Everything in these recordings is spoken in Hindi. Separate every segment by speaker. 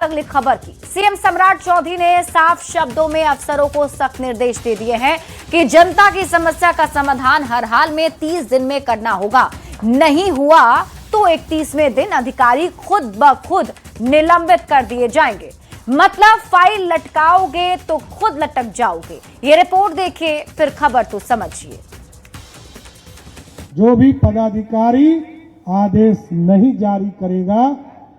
Speaker 1: अगली खबर की। सीएम सम्राट चौधरी ने साफ शब्दों में अफसरों को सख्त निर्देश दे दिए हैं कि जनता की समस्या का समाधान हर हाल में 30 दिन में करना होगा। नहीं हुआ तो 31वें दिन अधिकारी खुद ब खुद निलंबित कर दिए जाएंगे। मतलब फाइल लटकाओगे तो खुद लटक जाओगे। ये रिपोर्ट देखिए, फिर खबर तो समझिए।
Speaker 2: जो भी पदाधिकारी आदेश नहीं जारी करेगा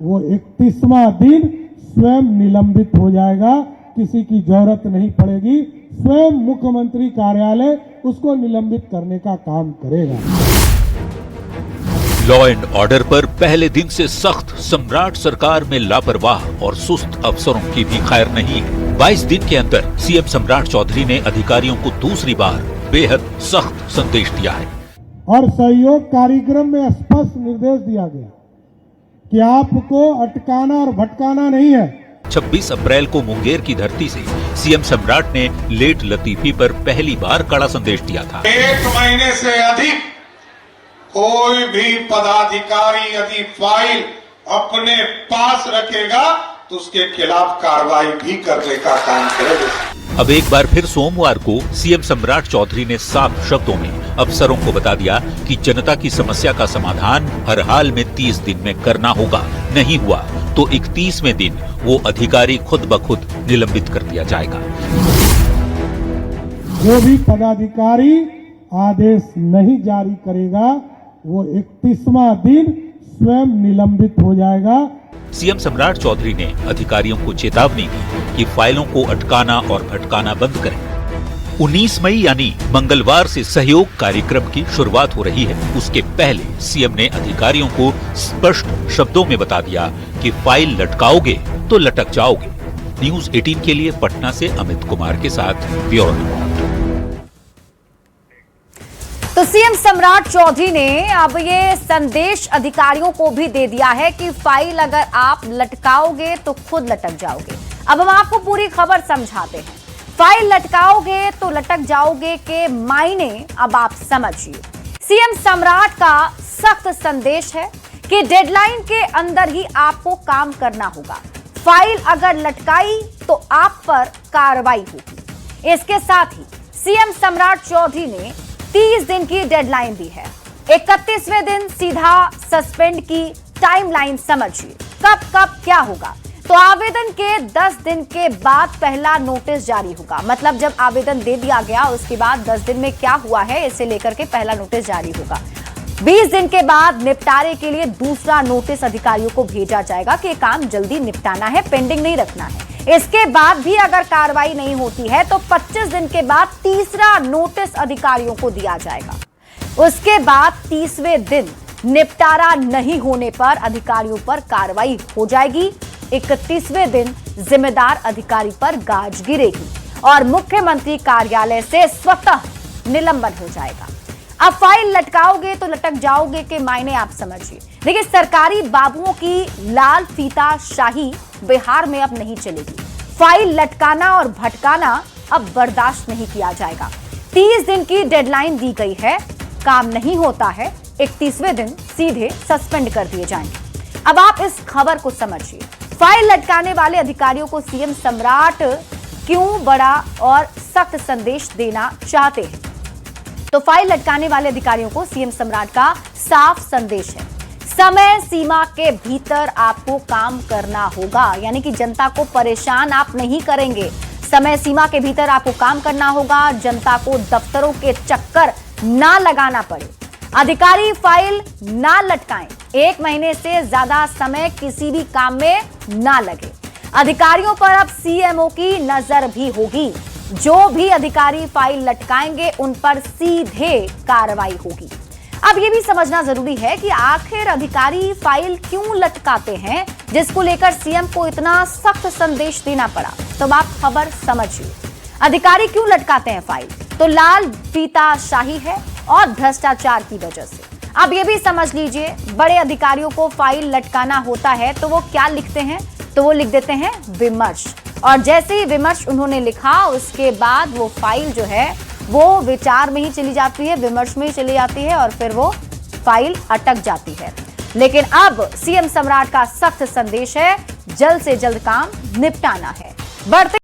Speaker 2: वो 31वां दिन स्वयं निलंबित हो जाएगा। किसी की जरूरत नहीं पड़ेगी, स्वयं मुख्यमंत्री कार्यालय उसको निलंबित करने का काम करेगा।
Speaker 3: लॉ एंड ऑर्डर पर पहले दिन से सख्त सम्राट सरकार में लापरवाह और सुस्त अफसरों की भी खैर नहीं है। 22 दिन के अंदर सीएम सम्राट चौधरी ने अधिकारियों को दूसरी बार बेहद सख्त संदेश दिया है
Speaker 2: और सहयोग कार्यक्रम में स्पष्ट निर्देश दिया गया कि आपको अटकाना और भटकाना नहीं है।
Speaker 3: 26 अप्रैल को मुंगेर की धरती से सीएम सम्राट ने लेट लतीफी पर पहली बार कड़ा संदेश दिया था।
Speaker 4: 1 महीने से अधिक कोई भी पदाधिकारी यदि फाइल अपने पास रखेगा तो उसके खिलाफ कार्रवाई भी करने का काम करेगा।
Speaker 3: अब एक बार फिर सोमवार को सीएम सम्राट चौधरी ने साफ शब्दों में अफसरों को बता दिया कि जनता की समस्या का समाधान हर हाल में 30 दिन में करना होगा। नहीं हुआ तो 31वें दिन वो अधिकारी खुद ब खुद निलंबित कर दिया जाएगा।
Speaker 2: जो भी पदाधिकारी आदेश नहीं जारी करेगा वो 31वां दिन स्वयं निलंबित हो जाएगा।
Speaker 3: सीएम सम्राट चौधरी ने अधिकारियों को चेतावनी दी कि फाइलों को अटकाना और भटकाना बंद करें। 19 मई यानी मंगलवार से सहयोग कार्यक्रम की शुरुआत हो रही है। उसके पहले सीएम ने अधिकारियों को स्पष्ट शब्दों में बता दिया कि फाइल लटकाओगे तो लटक जाओगे। न्यूज़ 18 के लिए पटना से अमित कुमार के साथ ब्यूरो रिपोर्ट।
Speaker 1: तो सीएम सम्राट चौधरी ने अब ये संदेश अधिकारियों को भी दे दिया है कि फाइल अगर आप लटकाओगे तो खुद लटक जाओगे। अब हम आपको पूरी खबर समझाते हैं। फाइल लटकाओगे तो लटक जाओगे के मायने अब आप समझिए। सीएम सम्राट का सख्त संदेश है कि डेडलाइन के अंदर ही आपको काम करना होगा। फाइल अगर लटकाई तो आप पर कार्रवाई होगी। इसके साथ ही सीएम सम्राट चौधरी ने 30 दिन की डेडलाइन दी है। 31वें दिन सीधा सस्पेंड की टाइमलाइन समझिए। कब कब क्या होगा? तो आवेदन के 10 दिन के बाद पहला नोटिस जारी होगा। मतलब जब आवेदन दे दिया गया उसके बाद 10 दिन में क्या हुआ है इसे लेकर के पहला नोटिस जारी होगा। 20 दिन के बाद निपटारे के लिए दूसरा नोटिस अधिकारियों को भेजा जाएगा कि काम जल्दी निपटाना है, पेंडिंग नहीं रखना है। इसके बाद भी अगर कार्रवाई नहीं होती है तो 25 दिन के बाद तीसरा नोटिस अधिकारियों को दिया जाएगा। उसके बाद 30वें दिन निपटारा नहीं होने पर अधिकारियों पर कार्रवाई हो जाएगी। 31वें दिन जिम्मेदार अधिकारी पर गाज गिरेगी और मुख्यमंत्री कार्यालय से स्वतः निलंबन हो जाएगा। अब फाइल लटकाओगे तो लटक जाओगे के मायने आप समझिए। देखिए, सरकारी बाबुओं की लाल फीता शाही बिहार में अब नहीं चलेगी। फाइल लटकाना और भटकाना अब बर्दाश्त नहीं किया जाएगा। 30 दिन की डेडलाइन दी गई है, काम नहीं होता है 31वें दिन सीधे सस्पेंड कर दिए जाएंगे। अब आप इस खबर को समझिए। फाइल लटकाने वाले अधिकारियों को सीएम सम्राट क्यों बड़ा और सख्त संदेश देना चाहते हैं? तो फाइल लटकाने वाले अधिकारियों को सीएम सम्राट का साफ संदेश है। समय सीमा के भीतर आपको काम करना होगा, यानी कि जनता को परेशान आप नहीं करेंगे। समय सीमा के भीतर आपको काम करना होगा, जनता को दफ्तरों के चक्कर ना लगाना पड़े। अधिकारी फाइल ना लटकाएं, 1 महीने से ज्यादा समय किसी भी काम में ना लगे। अधिकारियों पर अब सीएमओ की नजर भी होगी। जो भी अधिकारी फाइल लटकाएंगे उन पर सीधे कार्रवाई होगी। अब यह भी समझना जरूरी है कि आखिर अधिकारी फाइल क्यों लटकाते हैं, जिसको लेकर सीएम को इतना सख्त संदेश देना पड़ा। तो आप खबर समझिए। अधिकारी क्यों लटकाते हैं फाइल? तो लाल फीता शाही है और भ्रष्टाचार की वजह से। अब यह भी समझ लीजिए, बड़े अधिकारियों को फाइल लटकाना होता है तो वो क्या लिखते हैं? तो वो लिख देते हैं विमर्श, और जैसे ही विमर्श उन्होंने लिखा उसके बाद वो फाइल जो है वो विचार में ही चली जाती है, विमर्श में ही चली जाती है और फिर वो फाइल अटक जाती है। लेकिन अब सीएम सम्राट का सख्त संदेश है, जल्द से जल्द काम निपटाना है। बढ़ते